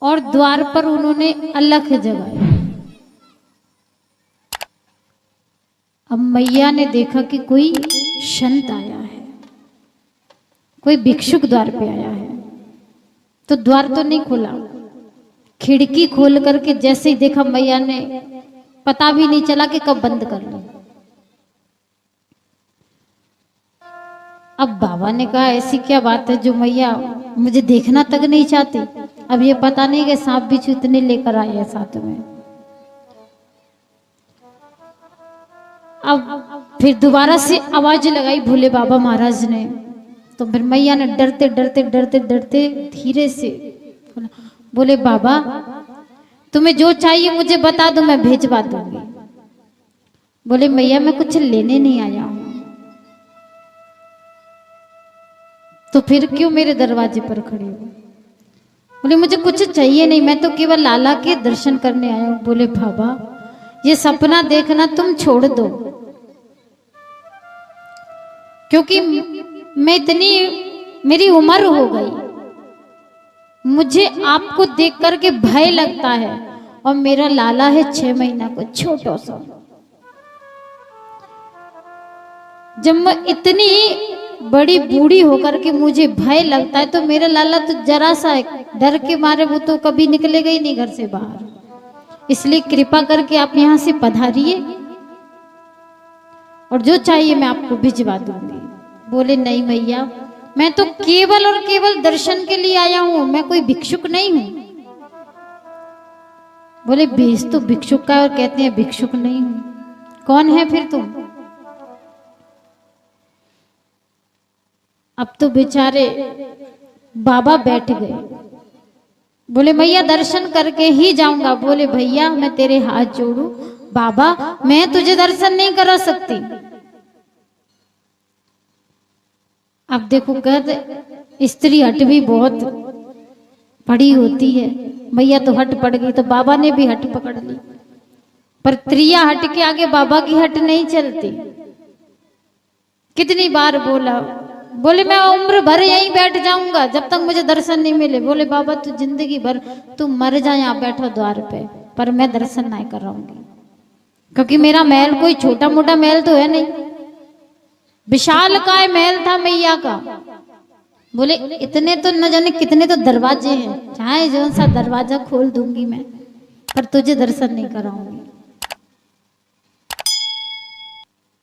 और द्वार पर उन्होंने अलख जगाया। अब मैया ने देखा कि कोई संत आया है, कोई भिक्षुक द्वार पे आया है, तो द्वार तो नहीं खोला, खिड़की खोल करके जैसे ही देखा मैया ने, पता भी नहीं चला कि कब बंद कर ली। अब बाबा ने कहा ऐसी क्या बात है जो मैया मुझे देखना तक नहीं चाहती। अब ये पता नहीं कि सांप बिच्छू इतने लेकर आए हैं साथ में। अब फिर दोबारा से आवाज लगाई भोले बाबा महाराज ने, तो फिर मैया ने डरते डरते डरते डरते धीरे से बोले बाबा तुम्हें जो चाहिए मुझे बता दो, मैं भेजवा दूंगी। बोले मैया मैं कुछ लेने नहीं आया हूं, तो फिर क्यों मेरे दरवाजे पर खड़े हो? बोले मुझे कुछ चाहिए नहीं, मैं तो केवल लाला के दर्शन करने आया हूं। बोले बाबा ये सपना देखना तुम छोड़ दो, क्योंकि मैं इतनी, मेरी उम्र हो गई, मुझे आपको देख करके भय लगता है, और मेरा लाला है 6 महीना को छोटा सा। जब मैं इतनी बड़ी बूढ़ी होकर के मुझे भय लगता है, तो मेरा लाला तो जरा सा डर के मारे वो तो कभी निकलेगा ही नहीं घर से बाहर। इसलिए कृपा करके आप यहां से पधारिए और जो चाहिए मैं आपको भिजवा दूंगी। बोले नहीं मैया मैं तो केवल और केवल दर्शन के लिए आया हूं, मैं कोई भिक्षुक नहीं हूं। बोले भेष तो भिक्षुक का और कहते हैं भिक्षुक नहीं हूं, कौन है फिर तुम? अब तो बेचारे बाबा बैठ गए। बोले मैया दर्शन करके ही जाऊंगा। बोले भैया मैं तेरे हाथ जोड़ू, बाबा मैं तुझे दर्शन नहीं करा सकती। अब देखो कहते स्त्री हट भी बहुत बड़ी होती है, मैया तो हट पड़ गई, तो बाबा ने भी हट पकड़ ली। पर त्रिया हट के आगे बाबा की हट नहीं चलती। कितनी बार बोला, बोले मैं उम्र भर यहीं बैठ जाऊंगा जब तक मुझे दर्शन नहीं मिले। बोले बाबा तू जिंदगी भर तू मर जा यहाँ बैठा द्वार पे, पर मैं दर्शन नहीं कराऊंगी, क्योंकि मेरा महल कोई छोटा मोटा महल तो है नहीं, विशाल काय महल था मैया का। बोले इतने तो न जाने कितने तो दरवाजे हैं, चाहे जो सा दरवाजा खोल दूंगी मैं, पर तुझे दर्शन नहीं कराऊंगी।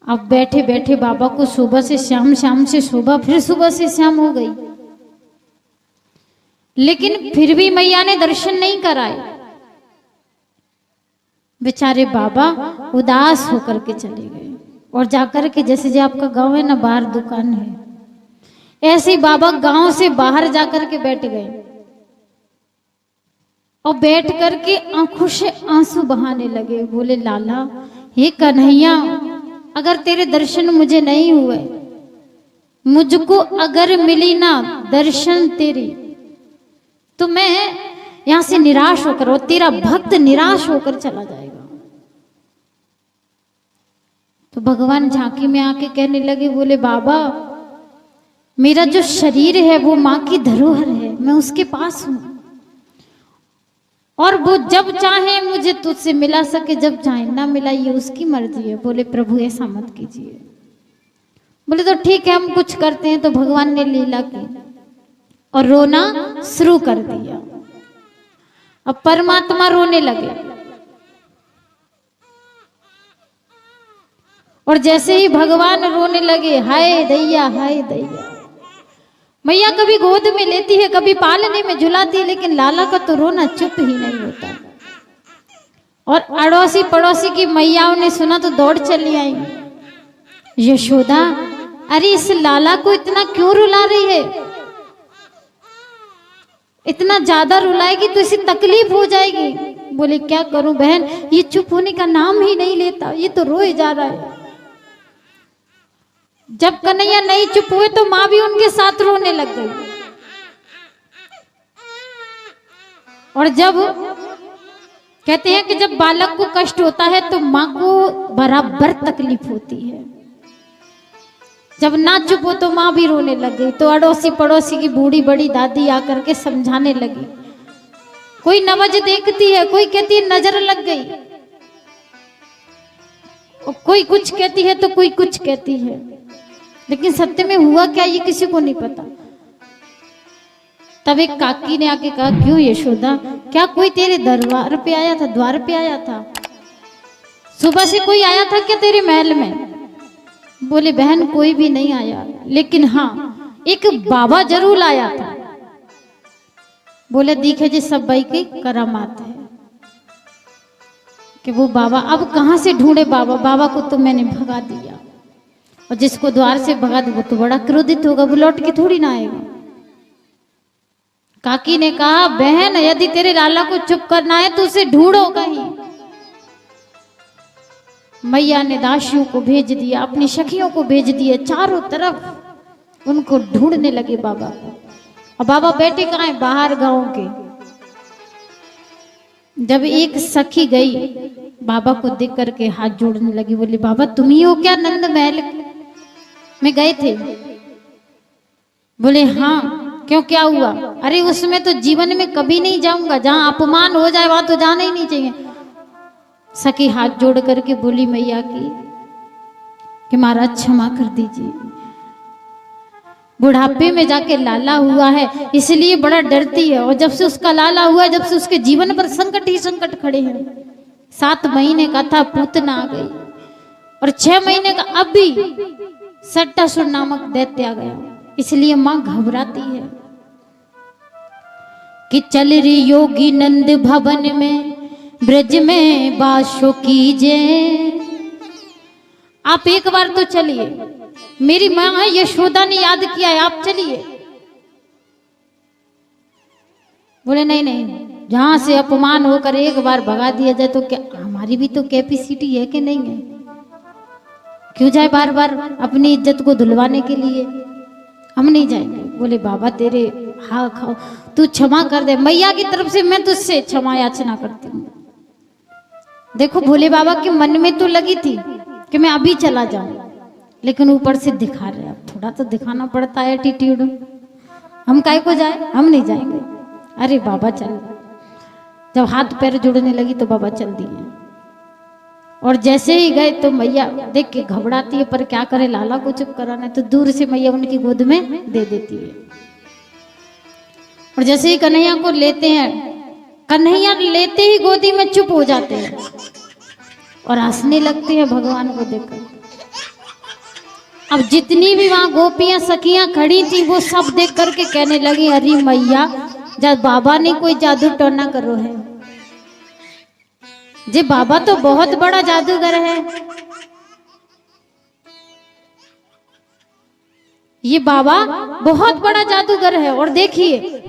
अब बैठे बैठे बाबा को सुबह से शाम, शाम से सुबह, फिर सुबह से शाम हो गई, लेकिन फिर भी मैया ने दर्शन नहीं कराए। बेचारे बाबा उदास होकर के चले गए और जाकर के, जैसे जो आपका गांव है ना बाहर दुकान है, ऐसे ही बाबा गांव से बाहर जाकर के बैठ गए और बैठ करके आंखों से आंसू बहाने लगे। बोले लाला हे कन्हैया अगर तेरे दर्शन मुझे नहीं हुए, मुझको अगर मिली ना दर्शन तेरी, तो मैं यहां से निराश होकर, और तेरा भक्त निराश होकर चला जाएगा। तो भगवान झांकी में आके कहने लगे, बोले बाबा मेरा जो शरीर है वो माँ की धरोहर है, मैं उसके पास हूं, और वो जब चाहे मुझे तुझसे मिला सके, जब चाहे ना मिला, ये उसकी मर्जी है। बोले प्रभु ऐसा मत कीजिए। बोले तो ठीक है हम कुछ करते हैं। तो भगवान ने लीला की और रोना शुरू कर दिया। अब परमात्मा रोने लगे, और जैसे ही भगवान रोने लगे, हाय दैया हाय दैया। मैया कभी गोद में लेती है, कभी पालने में झुलाती है, लेकिन लाला का तो रोना चुप ही नहीं होता। और अड़ोसी पड़ोसी की मैयाओं ने सुना तो दौड़ चली आई। यशोदा अरे इस लाला को इतना क्यों रुला रही है, इतना ज्यादा रुलाएगी तो इसे तकलीफ हो जाएगी। बोले क्या करूं बहन, ये चुप होने का नाम ही नहीं लेता, ये तो रोए जा रहा है। जब कन्हैया नहीं चुप हुए तो माँ भी उनके साथ रोने लग गई। और जब कहते हैं कि जब बालक को कष्ट होता है तो माँ को बराबर तकलीफ होती है। जब ना चुप हो तो माँ भी रोने लग गई। तो अड़ोसी पड़ोसी की बूढ़ी बड़ी दादी आकर के समझाने लगी कोई नवज देखती है, कोई कहती है नजर लग गई, और कोई कुछ कहती है तो कोई कुछ कहती है, लेकिन सत्य में हुआ क्या ये किसी को नहीं पता। तब एक काकी ने आके कहा, क्यों यशोदा, क्या कोई तेरे दरबार पे आया था, द्वार पे आया था? सुबह से कोई आया था क्या तेरे महल में? बोले बहन कोई भी नहीं आया, लेकिन हाँ एक बाबा जरूर आया था। बोले दिखे जी सब भाई की करामात है कि वो बाबा, अब कहां से ढूंढे बाबा? बाबा को तो मैंने भगा दिया, और जिसको द्वार से भगा दे वो तो बड़ा क्रोधित होगा, वो लौट के थोड़ी ना आएगा। काकी ने कहा, बहन यदि तेरे लाला को चुप करना है तो उसे ढूंढो कहीं। मैया ने दासियों को भेज दिया, अपनी सखियों को भेज दिया, चारों तरफ उनको ढूंढने लगे बाबा को। और बाबा बैठे कहाँ है? बाहर गांव के। जब एक सखी गई बाबा को देख करके हाथ जोड़ने लगी, बोली बाबा तुम ही हो क्या, नंद महल में गए थे? बोले हाँ, क्यों क्या हुआ? अरे उसमें तो जीवन में कभी नहीं जाऊंगा, जहां अपमान हो जाए वहां तो जाना ही नहीं चाहिए। सखी हाथ जोड़ करके बोली मैया की कि महाराज क्षमा कर दीजिए, बुढ़ापे में जाके लाला हुआ है इसलिए बड़ा डरती है, और जब से उसका लाला हुआ, जब से उसके जीवन पर संकट ही संकट खड़े हैं। 7 महीने का था पूतना आ गई, और 6 महीने का अब भी सट्टासुर नामक दैत्य आ गया, इसलिए मां घबराती है कि चल रही योगी नंद भवन में, ब्रज में बाशो कीजे। आप एक बार तो चलिए, मेरी मां यशोदा ने याद किया है, आप चलिए। बोले नहीं नहीं, जहां से अपमान होकर एक बार भगा दिया जाए तो क्या हमारी भी तो कैपेसिटी है कि नहीं है? क्यों जाए बार बार अपनी इज्जत को धुलवाने के लिए? हम नहीं जाएंगे। बोले बाबा तेरे हाँ खाओ, तू क्षमा कर दे, मैया की तरफ से मैं तुझसे क्षमा याचना करती हूँ। देखो भोले बाबा के मन में तो लगी थी कि मैं अभी चला जाऊं, लेकिन ऊपर से दिखा रहे, अब थोड़ा तो दिखाना पड़ता है एटीट्यूड। हम काहे को जाए, हम नहीं जाएंगे। अरे बाबा चल। जब हाथ पैर जुड़ने लगी तो बाबा चल दिए, और जैसे ही गए तो मैया देख के घबराती है, पर क्या करे, लाला को चुप कराना है, तो दूर से मैया उनकी गोद में दे देती है। और जैसे ही कन्हैया को लेते हैं, कन्हैया लेते ही गोदी में चुप हो जाते हैं और हंसने लगते हैं भगवान को देखकर। अब जितनी भी वहां गोपियां सखियां खड़ी थी वो सब देख करके कहने लगी, अरे मैया जब बाबा ने कोई जादू टोना करो है, जे बाबा तो बहुत बड़ा जादूगर है, ये बाबा बहुत बड़ा जादूगर है। और देखिए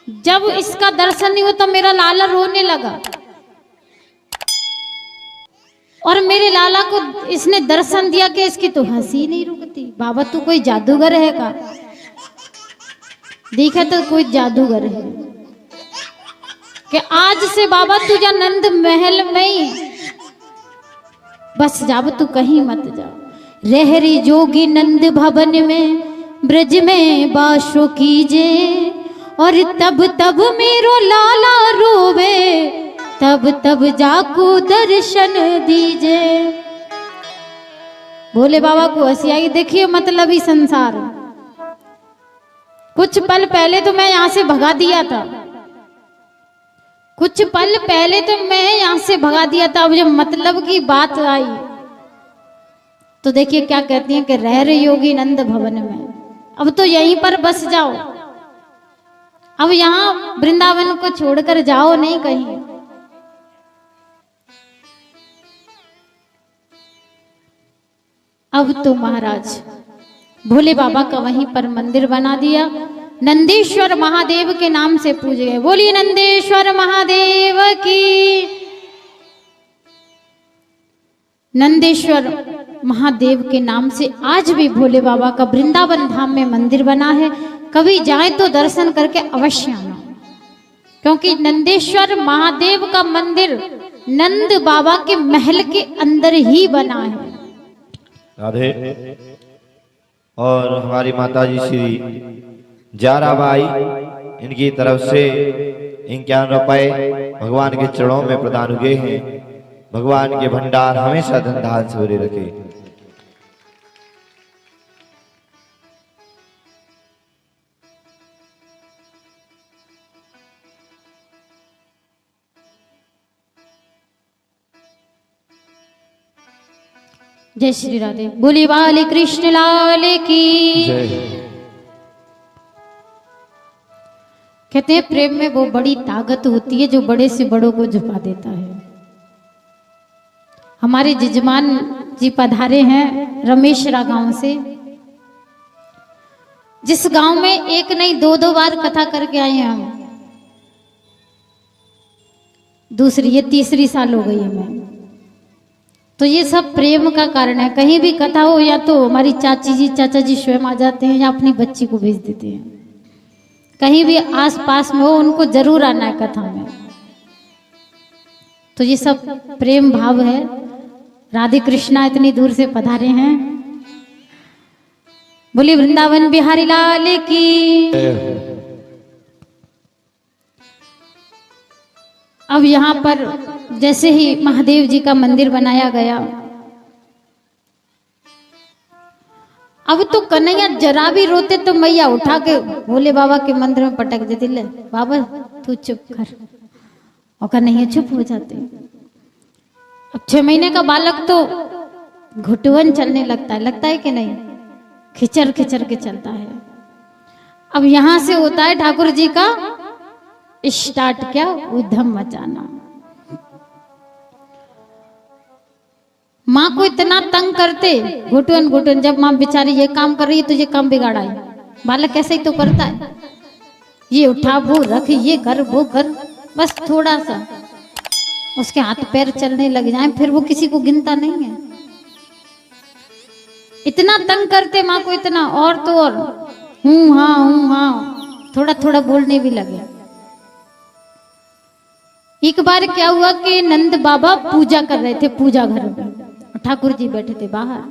जब इसका दर्शन नहीं हुआ तो मेरा लाला रोने लगा, और मेरे लाला को इसने दर्शन दिया कि इसकी तो हंसी नहीं रुकती। बाबा तू कोई जादूगर है का? देखा तो कोई जादूगर है कि आज से बाबा तुझा नंद महल में ही बस जाब, तू कहीं मत जा। रहरी जोगी नंद भवन में, ब्रज में बाशो कीजे, और तब तब मेरो लाला रोवे, तब तब जाको दर्शन दीजे। भोले बाबा को हंसी आई। देखिए मतलब ही संसार, कुछ पल पहले तो मैं यहां से भगा दिया था, कुछ पल पहले तो मैं यहां से भगा दिया था, अब जब मतलब की बात आई तो देखिए क्या कहती हैं कि रह रहे योगी नंद भवन में, अब तो यहीं पर बस जाओ, अब यहां वृंदावन को छोड़कर जाओ नहीं कहीं। अब तो महाराज भोले बाबा का वहीं पर मंदिर बना दिया, नंदेश्वर महादेव के नाम से पूजे गए। बोलिए नंदेश्वर महादेव की। नंदेश्वर महादेव के नाम से आज भी भोले बाबा का वृंदावन धाम में मंदिर बना है। कभी जाए तो दर्शन करके अवश्य आना, क्योंकि नंदेश्वर महादेव का मंदिर नंद बाबा के महल के अंदर ही बना है। राधे। और हमारी माताजी श्री जाराबाई, इनकी तरफ से 51 रुपए भगवान के चरणों में प्रदान हुए हैं। भगवान के भंडार हमेशा धन धान से भरे रखे। जय श्री राधे। बोली बाली कृष्ण लाल की जय। कहते हैं प्रेम में वो बड़ी ताकत होती है जो बड़े से बड़ों को झुका देता है। हमारे जजमान जी पधारे हैं रमेशरा गांव से, जिस गांव में एक नहीं दो दो बार कथा करके आए हैं हम। दूसरी ये तीसरी साल हो गई हमें। तो ये सब प्रेम का कारण है। कहीं भी कथा हो या तो हमारी चाची जी चाचा जी स्वयं आ जाते हैं या अपनी बच्ची को भेज देते हैं। कहीं भी आस पास में हो उनको जरूर आना है कथा में। तो ये सब प्रेम भाव है। राधे कृष्णा इतनी दूर से पधारे हैं। बोली वृंदावन बिहारी लाल की। अब यहाँ पर जैसे ही महादेव जी का मंदिर बनाया गया, अब तो कन्हैया जरा भी रोते तो मैया उठा के भोले बाबा के मंदिर में पटक देती। ले बाबा तू चुप कर, और कन्हैया चुप हो जाते। अब 6 महीने का बालक तो घुटवन चलने लगता है कि नहीं, खिचर खिचर के चलता है। अब यहां से होता है ठाकुर जी का स्टार्ट, क्या उधम मचाना। माँ को इतना तंग करते, घुटन घुटन। जब माँ बेचारी ये काम कर रही है तो ये काम बिगाड़ा है। बालक ऐसे ही तो करता है, ये उठा वो रख, ये कर वो कर, बस थोड़ा सा उसके हाथ पैर चलने लग जाए फिर वो किसी को गिनता नहीं है। इतना तंग करते माँ को, इतना। और तो और हूं हाँ थोड़ा थोड़ा बोलने भी लगे। एक बार क्या हुआ कि नंद बाबा पूजा कर रहे थे पूजा घर में, ठाकुर जी बैठे थे बाहर।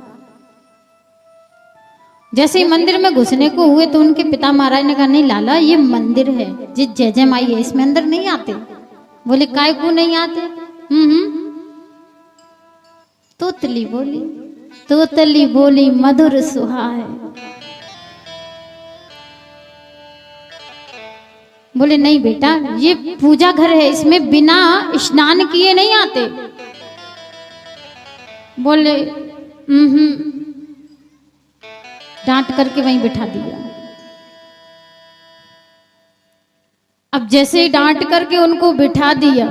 जैसे ही मंदिर में घुसने को हुए तो उनके पिता महाराज ने कहा नहीं लाला ये मंदिर है, जिस जय जय माई है इसमें अंदर नहीं आते। बोले काय को नहीं आते? तोतली बोली मधुर सुहाए। बोले नहीं बेटा ये पूजा घर है, इसमें बिना स्नान किए नहीं आते। बोले डांट करके वहीं बिठा दिया। अब जैसे ही डांट करके उनको बिठा दिया,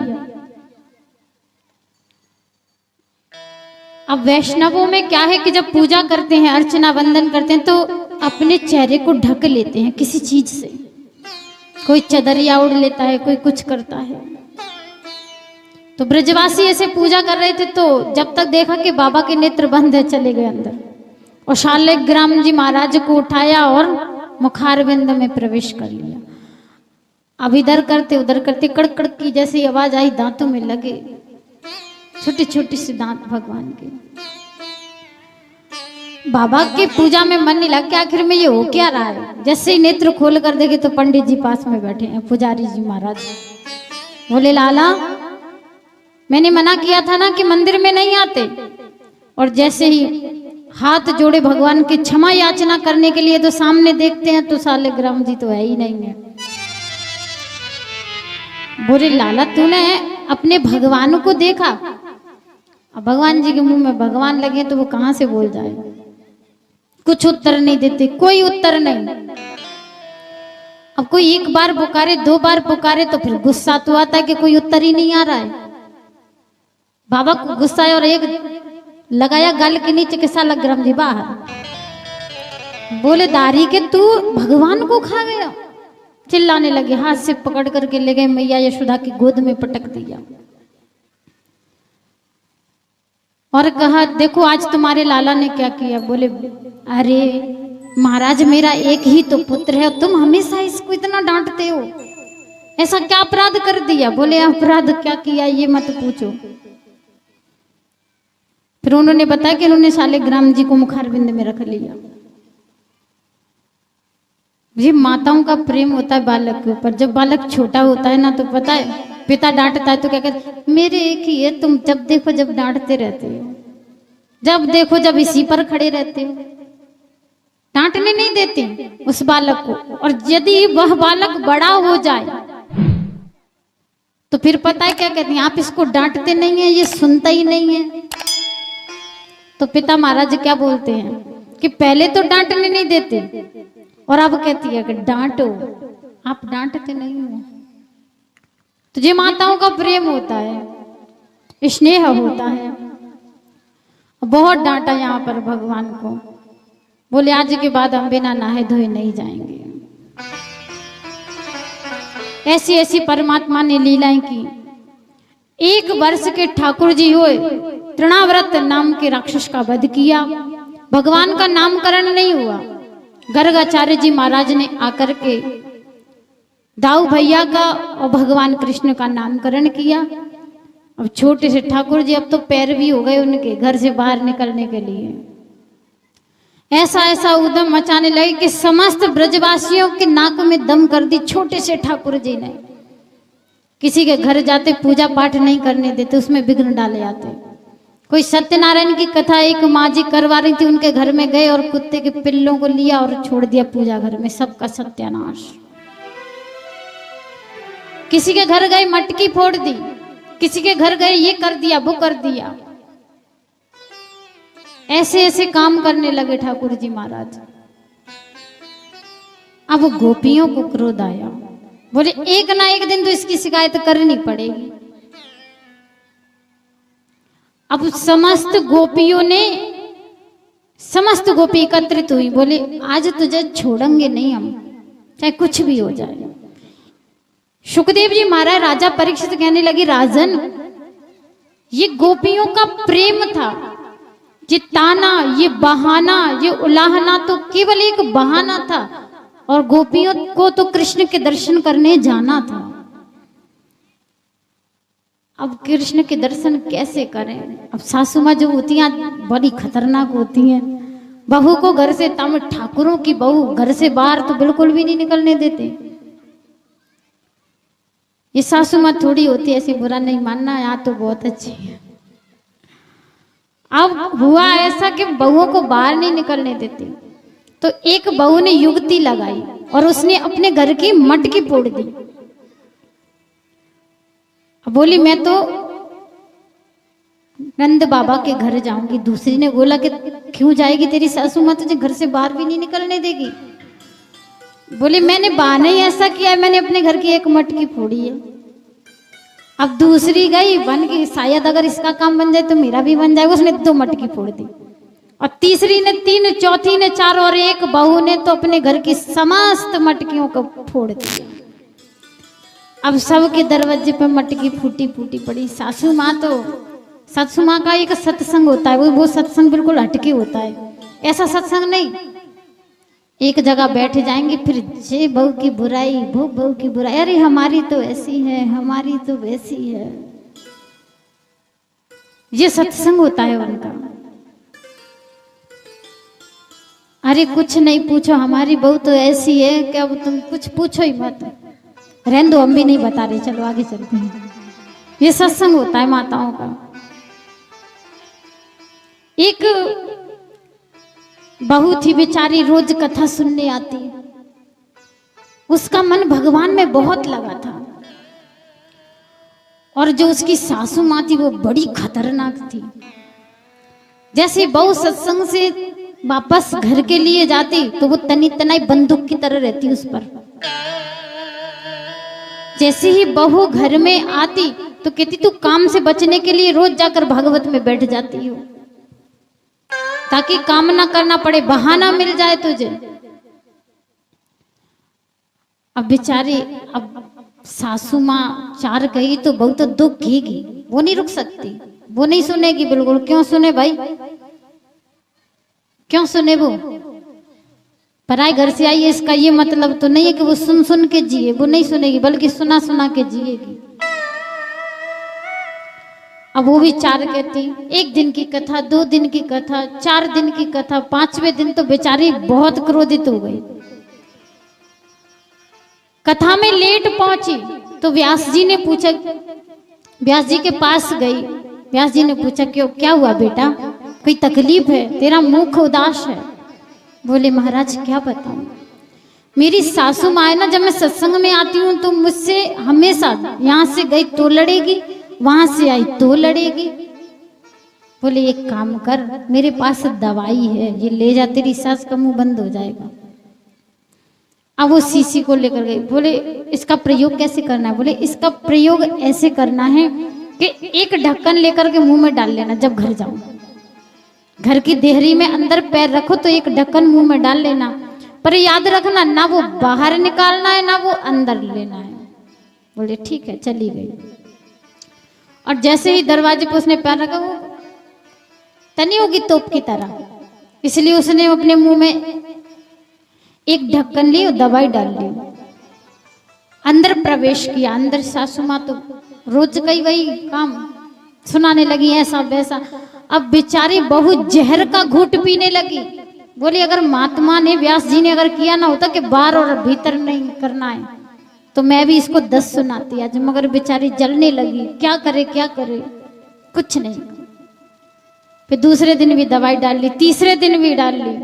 अब वैष्णवों में क्या है कि जब पूजा करते हैं अर्चना वंदन करते हैं तो अपने चेहरे को ढक लेते हैं किसी चीज से। कोई चदरिया उड़ लेता है, कोई कुछ करता है। तो ब्रजवासी ऐसे पूजा कर रहे थे तो जब तक देखा कि बाबा के नेत्र बंद है चले गए अंदर, और शालिग्राम जी महाराज को उठाया और मुखारविंद में प्रवेश कर लिया। अब इधर करते उधर करते कड़कड़ की जैसी आवाज आई, दांतों में लगे छोटे छोटे से दांत भगवान के। बाबा की पूजा में मन नहीं लग के आखिर में ये हो क्या रहा है। जैसे ही नेत्र खोल कर देखे तो पंडित जी पास में बैठे हैं, पुजारी जी महाराज। बोले लाला मैंने मना किया था ना कि मंदिर में नहीं आते। और जैसे ही हाथ जोड़े भगवान की क्षमा याचना करने के लिए तो सामने देखते हैं तो शालिग्राम जी तो है ही नहीं है। बोले लाला तूने अपने भगवान को देखा? अब भगवान जी के मुंह में भगवान लगे तो वो कहां से बोल जाए। कुछ उत्तर नहीं देते, कोई उत्तर नहीं। अब कोई एक बार पुकारे, 2 बार पुकारे तो फिर गुस्सा तो आता है कि कोई उत्तर ही नहीं आ रहा है। बाबा को गुस्सा है और एक लगाया गाल के नीचे के शालिग्राम जी बाहर। बोले दारी के तू भगवान को खा गया। चिल्लाने लगे, हाथ से पकड़ करके ले गए, मैया यशोदा की गोद में पटक दिया और कहा देखो आज तुम्हारे लाला ने क्या किया। बोले अरे महाराज मेरा एक ही तो पुत्र है, तुम हमेशा इसको इतना डांटते हो, ऐसा क्या अपराध कर दिया? बोले अपराध क्या किया ये मत पूछो। फिर उन्होंने बताया कि उन्होंने शालिग्राम जी को मुखारविंद में रख लिया। ये माताओं का प्रेम होता है बालक के ऊपर। जब बालक छोटा होता है ना तो पता है पिता डांटता है तो क्या कहते, मेरे एक ही है, तुम जब देखो जब डांटते रहते हो, जब देखो जब इसी पर खड़े रहते हो, डांटने नहीं देते उस बालक को। और यदि वह बालक बड़ा हो जाए तो फिर पता है क्या कहते हैं, आप इसको डांटते नहीं है, ये सुनता ही नहीं है। तो पिता महाराज क्या बोलते हैं कि पहले तो डांटने नहीं देते और अब कहती है कि डांटो, आप डांटते नहीं हो। तो ये माताओं का प्रेम होता है, स्नेह होता है। बहुत डांटा यहाँ पर भगवान को, बोले आज के बाद हम बिना नहाए धोए नहीं जाएंगे। ऐसी ऐसी परमात्मा ने लीलाएं की। एक वर्ष के ठाकुर जी हुए, तृणाव्रत नाम के राक्षस का वध किया। भगवान का नामकरण नहीं हुआ। गर्गाचार्य जी महाराज ने आकर के दाऊ भैया का और भगवान कृष्ण का नामकरण किया। अब छोटे से ठाकुर जी अब तो पैर भी हो गए उनके घर से बाहर निकलने के लिए। ऐसा ऐसा उद्यम मचाने लगे कि समस्त ब्रजवासियों के नाक में दम कर दी छोटे से ठाकुर जी ने। किसी के घर जाते पूजा पाठ नहीं करने देते, उसमें विघ्न डाले जाते। कोई सत्यनारायण की कथा एक माँ जी करवा रही थी, उनके घर में गए और कुत्ते के पिल्लों को लिया और छोड़ दिया पूजा घर में, सबका सत्यानाश। किसी के घर गए मटकी फोड़ दी, किसी के घर गए ये कर दिया वो कर दिया। ऐसे ऐसे काम करने लगे ठाकुर जी महाराज। अब गोपियों को क्रोध आया, बोले एक ना एक दिन तो इसकी शिकायत करनी पड़ेगी। अब समस्त गोपी एकत्रित हुई, बोले आज तुझे छोड़ेंगे नहीं हम, चाहे कुछ भी हो जाए। सुखदेव जी महाराज राजा परीक्षित कहने लगे, राजन ये गोपियों का प्रेम था, ये ताना ये बहाना ये उलाहना तो केवल एक बहाना था, और गोपियों को तो कृष्ण के दर्शन करने जाना था। अब कृष्ण के दर्शन कैसे करें? अब सासू माँ जो होती हैं बड़ी खतरनाक होती हैं। बहू को घर से, तम ठाकुरों की बहू घर से बाहर तो बिल्कुल भी नहीं निकलने देते। ये सासू माँ थोड़ी होती है, ऐसी बुरा नहीं मानना, यहाँ तो बहुत अच्छी है। अब हुआ ऐसा कि बहुओं को बाहर नहीं निकलने देती, तो एक बहू ने युक्ति लगाई और उसने अपने घर की मटकी फोड़ दी। बोली मैं तो नंद बाबा के घर जाऊंगी। दूसरी ने बोला कि क्यों जाएगी, तेरी सासू माँ तुझे घर से बाहर भी नहीं निकलने देगी। बोली मैंने बहाना ही ऐसा किया है, मैंने अपने घर की एक मटकी फोड़ी है। अब दूसरी गई बन गई, शायद अगर इसका काम बन जाए तो मेरा भी बन जाएगा, उसने 2 मटकी फोड़ दी। और तीसरी ने 3, चौथी ने 4 और एक बहू ने तो अपने घर की समस्त मटकियों को फोड़ दिया। अब सबके दरवाजे पर मटकी फूटी फूटी पड़ी। सासू माँ का एक सत्संग होता है, वो सत्संग बिल्कुल हटके होता है। ऐसा सत्संग नहीं, एक जगह बैठ जाएंगे, फिर ये बहू की बुराई वो बहू की बुराई, अरे हमारी तो ऐसी है हमारी तो वैसी है। ये सत्संग होता है उनका। अरे कुछ नहीं पूछो, हमारी बहू तो ऐसी है कि अब तुम कुछ पूछो ही मत, रहने दो, हम भी नहीं बता रहे, चलो आगे चलते हैं। ये सत्संग होता है माताओं का। एक बहू थी बेचारी, रोज कथा सुनने आती। उसका मन भगवान में बहुत लगा था, और जो उसकी सासू माँ थी वो बड़ी खतरनाक थी। जैसे बहू सत्संग से वापस घर के लिए जाती तो वो तनी तनाई बंदूक की तरह रहती उस पर। जैसे ही बहू घर में आती तो कहती तू काम से बचने के लिए रोज जाकर भागवत में बैठ जाती हो, ताकि काम ना करना पड़े, बहाना मिल जाए तुझे। अब बेचारी, अब सासू माँ 4 कही तो बहू तो 2 कहेगी, वो नहीं रुक सकती, वो नहीं सुनेगी बिल्कुल। क्यों सुने भाई, क्यों सुने? वो पराई घर से आई है, इसका ये मतलब तो नहीं है कि वो सुन सुन के जिए, वो नहीं सुनेगी, बल्कि सुना सुना के जिएगी। अब वो भी 4 कहती, 1 दिन की कथा, 2 दिन की कथा, 4 दिन की कथा, 5वें दिन तो बेचारी बहुत क्रोधित हो गई। कथा में लेट पहुंची तो व्यास जी ने पूछा, व्यास जी के पास गई। व्यास जी ने पूछा क्यों, क्या हुआ बेटा, कोई तकलीफ है, तेरा मुख उदास है। बोले महाराज क्या बताऊं, मेरी सासू माँ है ना, जब मैं सत्संग में आती हूँ तो मुझसे हमेशा यहाँ से गई तो लड़ेगी, वहां से आई तो लड़ेगी। बोले एक काम कर, मेरे पास दवाई है, ये ले जा, तेरी सास का मुंह बंद हो जाएगा। अब वो शीशी को लेकर गई। बोले इसका प्रयोग कैसे करना है? बोले इसका प्रयोग ऐसे करना है कि एक ढक्कन लेकर के मुंह में डाल लेना, जब घर जाओ, घर की देहरी में अंदर पैर रखो तो एक ढक्कन मुंह में डाल लेना, पर याद रखना ना वो बाहर निकालना है ना वो अंदर लेना है। बोले ठीक है, चली गई। और जैसे ही दरवाजे पर उसने पैर रखा, वो तनी होगी तोप की तरह, इसलिए उसने अपने मुंह में एक ढक्कन ली और दवाई डाल ली, अंदर प्रवेश किया। अंदर सासू माँ तो रोज कई वही काम सुनाने लगी, ऐसा वैसा। अब बेचारी बहू जहर का घूंट पीने लगी। बोली अगर महात्मा ने, व्यास जी ने अगर किया ना होता कि बाहर और भीतर नहीं करना है, तो मैं भी इसको 10 सुनाती आज। मगर बेचारी जलने लगी, क्या करे क्या करे, कुछ नहीं। फिर दूसरे दिन भी दवाई डाल ली, तीसरे दिन भी डाल ली,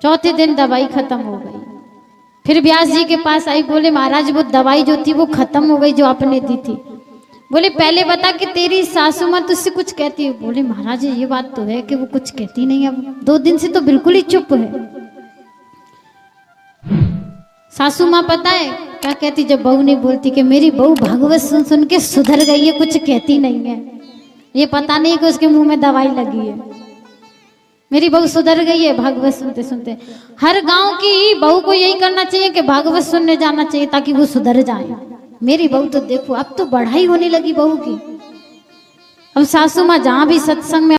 चौथे दिन दवाई खत्म हो गई। फिर व्यास जी के पास आई। बोले महाराज वो दवाई जो थी वो खत्म हो गई, जो आपने दी थी। बोले पहले बता कि तेरी सासू माँ तुझसे कुछ कहती है? बोले महाराज ये बात तो है कि वो कुछ कहती नहीं, अब 2 दिन से तो बिल्कुल ही चुप है। सासू माँ पता है क्या कहती जब बहू नहीं बोलती? कि मेरी बहू भागवत सुन सुन के सुधर गई है, कुछ कहती नहीं है। ये पता नहीं कि उसके मुंह में दवाई लगी है। मेरी बहू सुधर गई है भागवत सुनते सुनते। हर गांव की बहू को यही करना चाहिए कि भागवत सुनने जाना चाहिए ताकि वो सुधर जाए। मेरी बहू तो देखो अब तो बढ़ाई होने लगी बहू की। अब सासू माँ जहां भी सत्संग में